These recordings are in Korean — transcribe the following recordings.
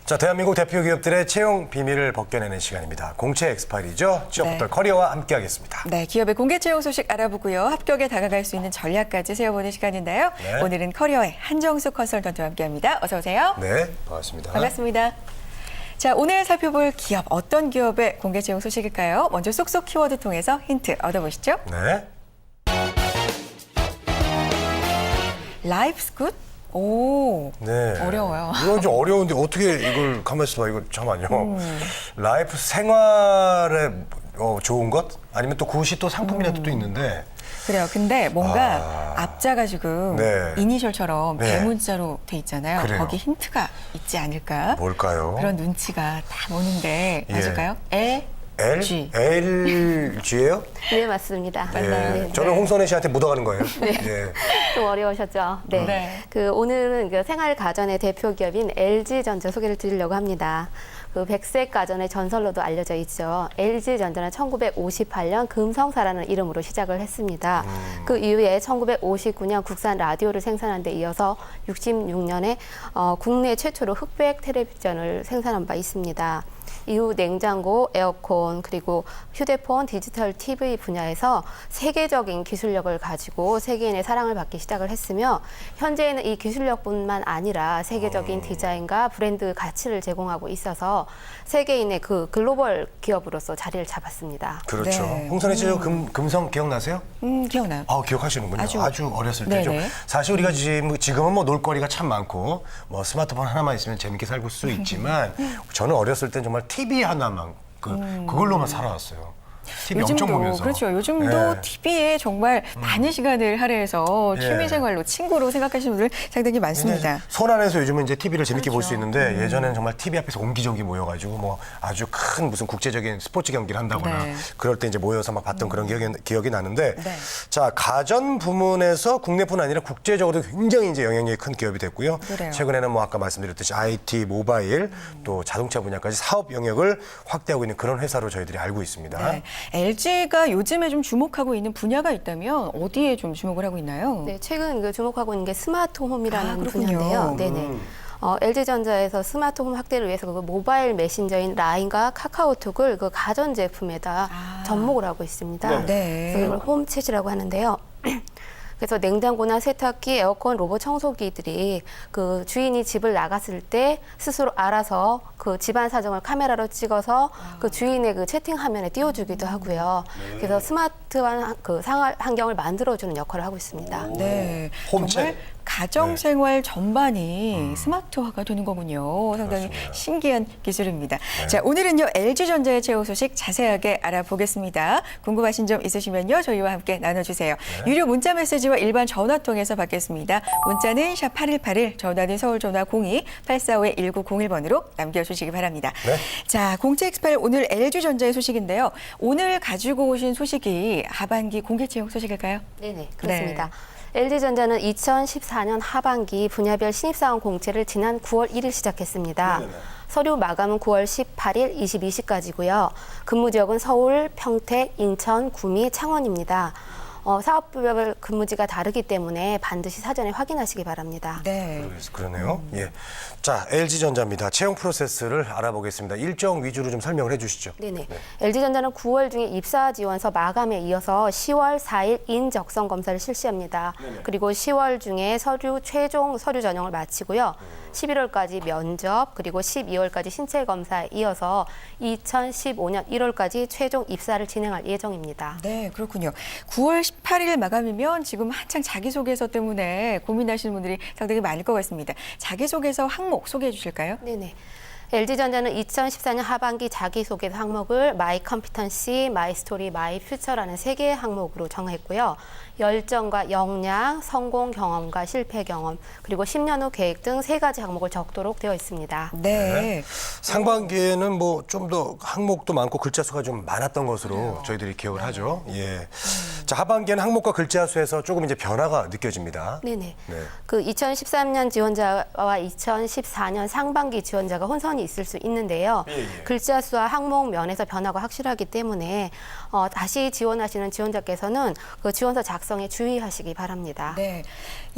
자, 대한민국 대표 기업들의 채용 비밀을 벗겨내는 시간입니다. 공채 엑스파일이죠. 취업포털 커리어와 함께하겠습니다. 네, 기업의 공개 채용 소식 알아보고요. 합격에 다가갈 수 있는 전략까지 세워보는 시간인데요. 네. 오늘은 커리어의 한정숙 컨설턴트와 함께합니다. 어서 오세요. 네, 반갑습니다. 반갑습니다. 자, 오늘 살펴볼 기업, 어떤 기업의 공개 채용 소식일까요? 먼저 쏙쏙 키워드 통해서 힌트 얻어보시죠. 네. 라이프스 굿? 오, 네. 어려워요. 이건 좀 어려운데 어떻게 이걸 가만히 있어봐. 이거 잠깐만요. 라이프 생활에 좋은 것? 아니면 또 그것이 또 상품이라는 뜻도 있는데. 그래요. 근데 뭔가 앞자가 지금 네. 이니셜처럼 네. 대문자로 돼 있잖아요. 그래요. 거기 힌트가 있지 않을까? 뭘까요? 그런 눈치가 다 보는데 예. 맞을까요? LG. LG예요? 네, 맞습니다. 네. 저는 홍선혜 씨한테 묻어가는 거예요. 네. 좀 어려우셨죠? 네. 네. 오늘은 그 생활 가전의 대표 기업인 LG전자 소개를 드리려고 합니다. 그 백색 가전의 전설로도 알려져 있죠. LG전자는 1958년 금성사라는 이름으로 시작을 했습니다. 그 이후에 1959년 국산 라디오를 생산한 데 이어서 66년에 국내 최초로 흑백 텔레비전을 생산한 바 있습니다. 이후 냉장고, 에어컨, 그리고 휴대폰, 디지털 TV 분야에서 세계적인 기술력을 가지고 세계인의 사랑을 받기 시작을 했으며 현재는 이 기술력뿐만 아니라 세계적인 디자인과 브랜드 가치를 제공하고 있어서 세계인의 그 글로벌 기업으로서 자리를 잡았습니다. 그렇죠. 네. 홍선혜 씨 금성 기억나세요? 기억나요. 아, 기억하시는군요. 아주 어렸을 네네. 때죠. 사실 우리가 지금은 뭐 놀거리가 참 많고 뭐 스마트폰 하나만 있으면 재밌게 살고 수 있지만 저는 어렸을 땐 정말 TV 하나만 그걸로만 살아왔어요. TV 엄청 보면서. 그렇죠. 요즘도 네. TV에 정말 많은 시간을 할애해서 예. 취미생활로 친구로 생각하시는 분들 상당히 많습니다. 손 안에서 요즘은 이제 TV를 재밌게 볼 수 그렇죠. 있는데 예전에는 정말 TV 앞에서 옹기종기 모여가지고 뭐 아주 큰 무슨 국제적인 스포츠 경기를 한다거나 네. 그럴 때 이제 모여서 막 봤던 그런 기억이 나는데 네. 자, 가전 부문에서 국내뿐 아니라 국제적으로도 굉장히 이제 영향력이 큰 기업이 됐고요. 그래요. 최근에는 뭐 아까 말씀드렸듯이 IT, 모바일 또 자동차 분야까지 사업 영역을 확대하고 있는 그런 회사로 저희들이 알고 있습니다. 네. LG가 요즘에 좀 주목하고 있는 분야가 있다면 어디에 좀 주목을 하고 있나요? 네, 최근 주목하고 있는 게 스마트홈이라는 그렇군요. 분야인데요. 네네. LG전자에서 스마트홈 확대를 위해서 그 모바일 메신저인 라인과 카카오톡을 그 가전 제품에다 접목을 하고 있습니다. 네. 그래서 이걸 홈챗이라고 하는데요. 그래서 냉장고나 세탁기, 에어컨, 로봇 청소기들이 그 주인이 집을 나갔을 때 스스로 알아서 그 집안 사정을 카메라로 찍어서 그 주인의 그 채팅 화면에 띄워주기도 하고요. 그래서 스마트한 그 생활 환경을 만들어주는 역할을 하고 있습니다. 네. 홈챗. 정말 가정생활 전반이 스마트화가 되는 거군요. 상당히 그렇습니다. 신기한 기술입니다. 자, 오늘은요, LG전자의 채용 소식 자세하게 알아보겠습니다. 궁금하신 점 있으시면요, 저희와 함께 나눠주세요. 유료 문자 메시지와 일반 전화 통해서 받겠습니다. 문자는 샵 8181, 전화는 서울 전화 02-845-1901번으로 남겨주시기 바랍니다. 네. 자, 공채 엑스파일 오늘 LG전자의 소식인데요. 오늘 가지고 오신 소식이 하반기 공개 채용 소식일까요? 네네, 그렇습니다. LG전자는 2014년 하반기 분야별 신입사원 공채를 지난 9월 1일 시작했습니다. 서류 마감은 9월 18일 22시까지고요. 근무 지역은 서울, 평택, 인천, 구미, 창원입니다. 사업부별 근무지가 다르기 때문에 반드시 사전에 확인하시기 바랍니다. 네. 그러네요. 예. 자, LG전자입니다. 채용 프로세스를 알아보겠습니다. 일정 위주로 좀 설명을 해주시죠. 네네. LG전자는 9월 중에 입사 지원서 마감에 이어서 10월 4일 인적성 검사를 실시합니다. 그리고 10월 중에 최종 서류 전형을 마치고요. 11월까지 면접, 그리고 12월까지 신체 검사에 이어서 2015년 1월까지 최종 입사를 진행할 예정입니다. 네, 그렇군요. 9월 18일 마감이면 지금 한창 자기소개서 때문에 고민하시는 분들이 상당히 많을 것 같습니다. 자기소개서 항목 소개해 주실까요? 네네. LG전자는 2014년 하반기 자기소개 항목을 마이 컴피턴시, 마이 스토리, 마이 퓨처라는 3개의 항목으로 정했고요. 열정과 역량, 성공 경험과 실패 경험, 그리고 10년 후 계획 등 3가지 항목을 적도록 되어 있습니다. 네. 상반기에는 뭐 좀 더 항목도 많고 글자 수가 좀 많았던 것으로 저희들이 기억을 하죠. 예. 자, 하반기에는 항목과 글자 수에서 조금 이제 변화가 느껴집니다. 네네. 네. 그 2013년 지원자와 2014년 상반기 지원자가 혼선이 있을 수 있는데요. 글자 수와 항목 면에서 변화가 확실하기 때문에 다시 지원하시는 지원자께서는 그 지원서 작성에 주의하시기 바랍니다. 네.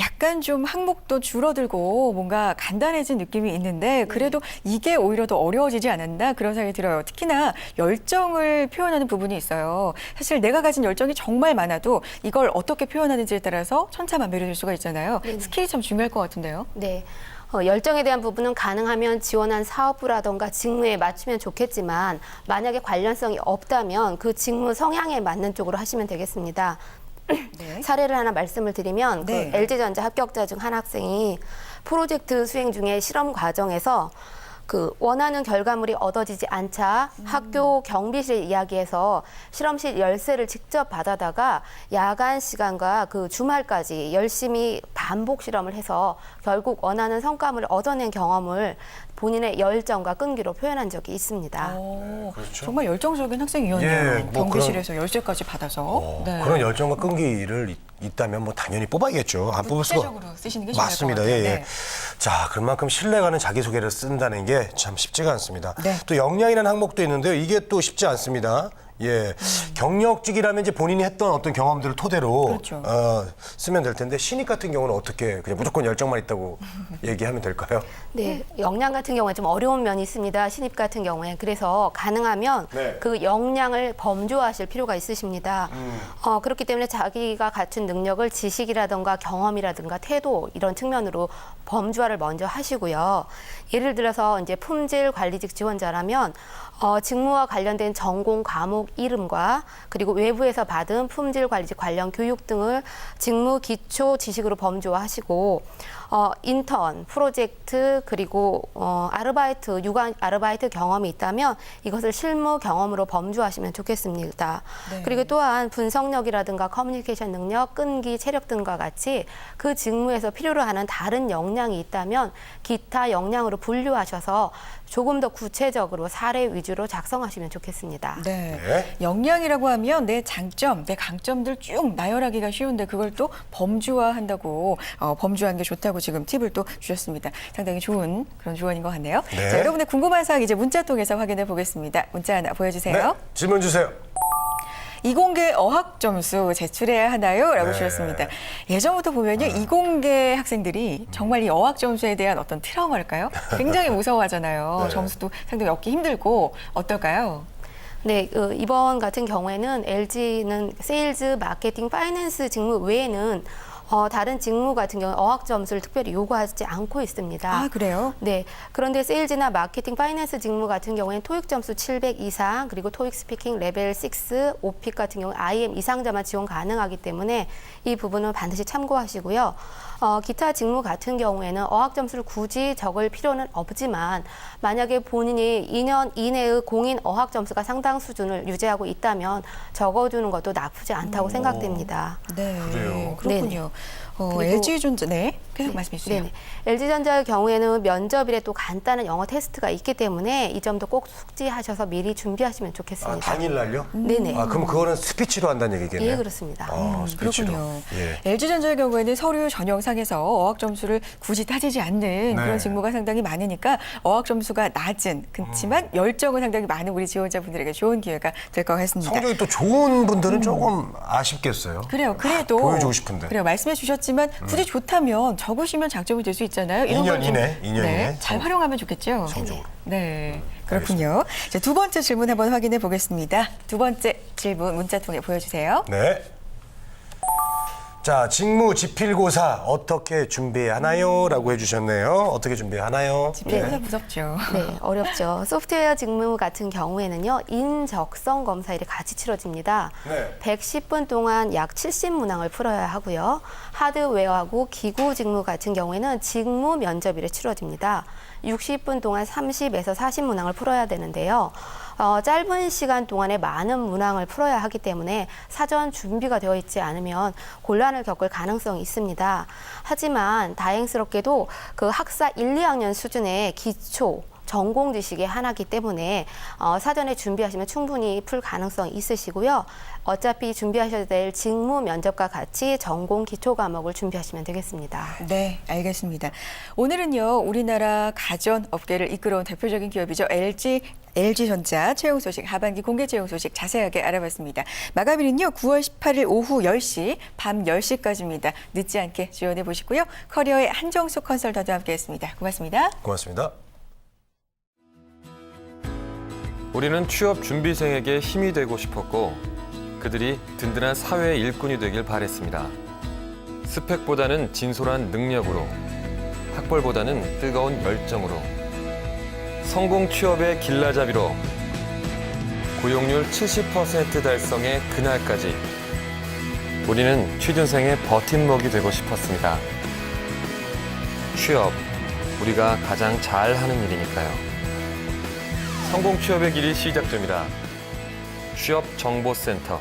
약간 좀 항목도 줄어들고 뭔가 간단해진 느낌이 있는데 그래도 이게 오히려 더 어려워지지 않았나 그런 생각이 들어요. 특히나 열정을 표현하는 부분이 있어요. 사실 내가 가진 열정이 정말 많아도 이걸 어떻게 표현하는지에 따라서 천차만별이 될 수가 있잖아요. 스킬이 참 중요할 것 같은데요. 네. 열정에 대한 부분은 가능하면 지원한 사업부라던가 직무에 맞추면 좋겠지만 만약에 관련성이 없다면 그 직무 성향에 맞는 쪽으로 하시면 되겠습니다. 네. 사례를 하나 말씀을 드리면 네. 그 LG전자 합격자 중 한 학생이 프로젝트 수행 중에 실험 과정에서 그 원하는 결과물이 얻어지지 않자 학교 경비실에 이야기해서 실험실 열쇠를 직접 받아다가 야간 시간과 그 주말까지 열심히 반복 실험을 해서 결국 원하는 성과물을 얻어낸 경험을 본인의 열정과 끈기로 표현한 적이 있습니다. 그렇죠. 정말 열정적인 학생이었네요. 예, 뭐 경비실에서 열쇠까지 받아서. 네. 그런 열정과 끈기를 있다면 뭐 당연히 뽑아야겠죠. 안 뽑을 수가 구체적으로 쓰시는 게 좋을 맞습니다. 것 같아요. 예, 예. 네. 자, 그만큼 신뢰가는 자기소개를 쓴다는 게 참 쉽지가 않습니다. 네. 또 역량이라는 항목도 있는데요. 이게 또 쉽지 않습니다. 예, 경력직이라면 이제 본인이 했던 어떤 경험들을 토대로 그렇죠. 쓰면 될 텐데 신입 같은 경우는 어떻게 그냥 무조건 열정만 있다고 얘기하면 될까요? 네, 역량 같은 경우에 좀 어려운 면이 있습니다. 신입 같은 경우에. 그래서 가능하면 네. 그 역량을 범주화하실 필요가 있으십니다. 그렇기 때문에 자기가 갖춘 능력을 지식이라든가 경험이라든가 태도 이런 측면으로 범주화를 먼저 하시고요. 예를 들어서 이제 품질 관리직 지원자라면 직무와 관련된 전공 과목 이름과 그리고 외부에서 받은 품질 관리직 관련 교육 등을 직무 기초 지식으로 범주화하시고 인턴, 프로젝트 그리고 아르바이트, 유관 아르바이트 경험이 있다면 이것을 실무 경험으로 범주화하시면 좋겠습니다. 네. 그리고 또한 분석력이라든가 커뮤니케이션 능력, 끈기, 체력 등과 같이 그 직무에서 필요로 하는 다른 역량이 있다면 기타 역량으로 분류하셔서 조금 더 구체적으로 사례 위주로 작성하시면 좋겠습니다. 네. 네. 역량이라고 하면 내 장점, 내 강점들 쭉 나열하기가 쉬운데 그걸 또 범주화한다고 범주화하는 게 좋다고 지금 팁을 또 주셨습니다. 상당히 좋은 그런 조언인 것 같네요. 네. 자, 여러분의 궁금한 사항 이제 문자 통해서 확인해 보겠습니다. 문자 하나 보여주세요. 네, 질문 주세요. 이공계 어학 점수 제출해야 하나요? 라고 네. 주셨습니다. 예전부터 보면요. 이공계 학생들이 정말 이 어학 점수에 대한 어떤 트라우마일까요? 굉장히 무서워하잖아요. 네. 점수도 상당히 얻기 힘들고 어떨까요? 네, 이번 같은 경우에는 LG는 세일즈, 마케팅, 파이낸스 직무 외에는 다른 직무 같은 경우 어학 점수를 특별히 요구하지 않고 있습니다. 아, 그래요? 네. 그런데 세일즈나 마케팅, 파이낸스 직무 같은 경우에는 토익 점수 700 이상, 그리고 토익 스피킹 레벨 6, 오픽 같은 경우 IM 이상자만 지원 가능하기 때문에 이 부분은 반드시 참고하시고요. 기타 직무 같은 경우에는 어학 점수를 굳이 적을 필요는 없지만 만약에 본인이 2년 이내의 공인 어학 점수가 상당 수준을 유지하고 있다면 적어두는 것도 나쁘지 않다고 생각됩니다. 네. 그래요? 그렇군요. 그리고- LG전자, 네. 계속 말씀해 주세요. 네네. LG전자의 경우에는 면접일에 또 간단한 영어 테스트가 있기 때문에 이 점도 꼭 숙지하셔서 미리 준비하시면 좋겠습니다. 당일날요? 네네. 그럼 그거는 스피치로 한다는 얘기겠네요. 예, 그렇습니다. 스피치로. 그렇군요. 예. LG전자의 경우에는 서류 전형상에서 어학 점수를 굳이 따지지 않는 그런 직무가 상당히 많으니까 어학 점수가 낮은 그렇지만 열정은 상당히 많은 우리 지원자분들에게 좋은 기회가 될 것 같습니다. 성적이 또 좋은 분들은 조금 아쉽겠어요. 그래요. 그래도 보여주고 싶은데. 그래요. 말씀해 주셨지만 굳이 좋다면 적으시면 장점이 될 수 있잖아요. 이런 2년 걸 좀, 이내, 2년 이내 잘 성- 활용하면 좋겠죠. 성적으로. 네, 그렇군요. 자, 두 번째 질문 한번 확인해 보겠습니다. 두 번째 질문 문자 통해 보여주세요. 네. 자, 직무 지필고사 어떻게 준비하나요? 라고 해주셨네요. 어떻게 준비하나요? 지필고사 무섭죠. 네, 어렵죠. 소프트웨어 직무 같은 경우에는요, 인적성 검사일이 같이 치러집니다. 네. 110분 동안 약 70문항을 풀어야 하고요. 하드웨어하고 기구 직무 같은 경우에는 직무 면접일에 치러집니다. 60분 동안 30에서 40문항을 풀어야 되는데요. 짧은 시간 동안에 많은 문항을 풀어야 하기 때문에 사전 준비가 되어 있지 않으면 곤란을 겪을 가능성이 있습니다. 하지만 다행스럽게도 그 학사 1, 2학년 수준의 기초 전공 지식의 하나이기 때문에 사전에 준비하시면 충분히 풀 가능성이 있으시고요. 어차피 준비하셔야 될 직무 면접과 같이 전공 기초 과목을 준비하시면 되겠습니다. 네, 알겠습니다. 오늘은요, 우리나라 가전 업계를 이끌어온 대표적인 기업이죠. LG전자 채용 소식, 하반기 공개 채용 소식 자세하게 알아봤습니다. 마감일은요, 9월 18일 오후 10시, 밤 10시까지입니다. 늦지 않게 지원해 보시고요. 커리어의 한정숙 컨설턴트와 함께했습니다. 고맙습니다. 고맙습니다. 우리는 취업 준비생에게 힘이 되고 싶었고 그들이 든든한 사회의 일꾼이 되길 바랬습니다. 스펙보다는 진솔한 능력으로, 학벌보다는 뜨거운 열정으로, 성공 취업의 길라잡이로, 고용률 70% 달성의 그날까지 우리는 취준생의 버팀목이 되고 싶었습니다. 취업, 우리가 가장 잘하는 일이니까요. 성공 취업의 길이 시작됩니다. 취업정보센터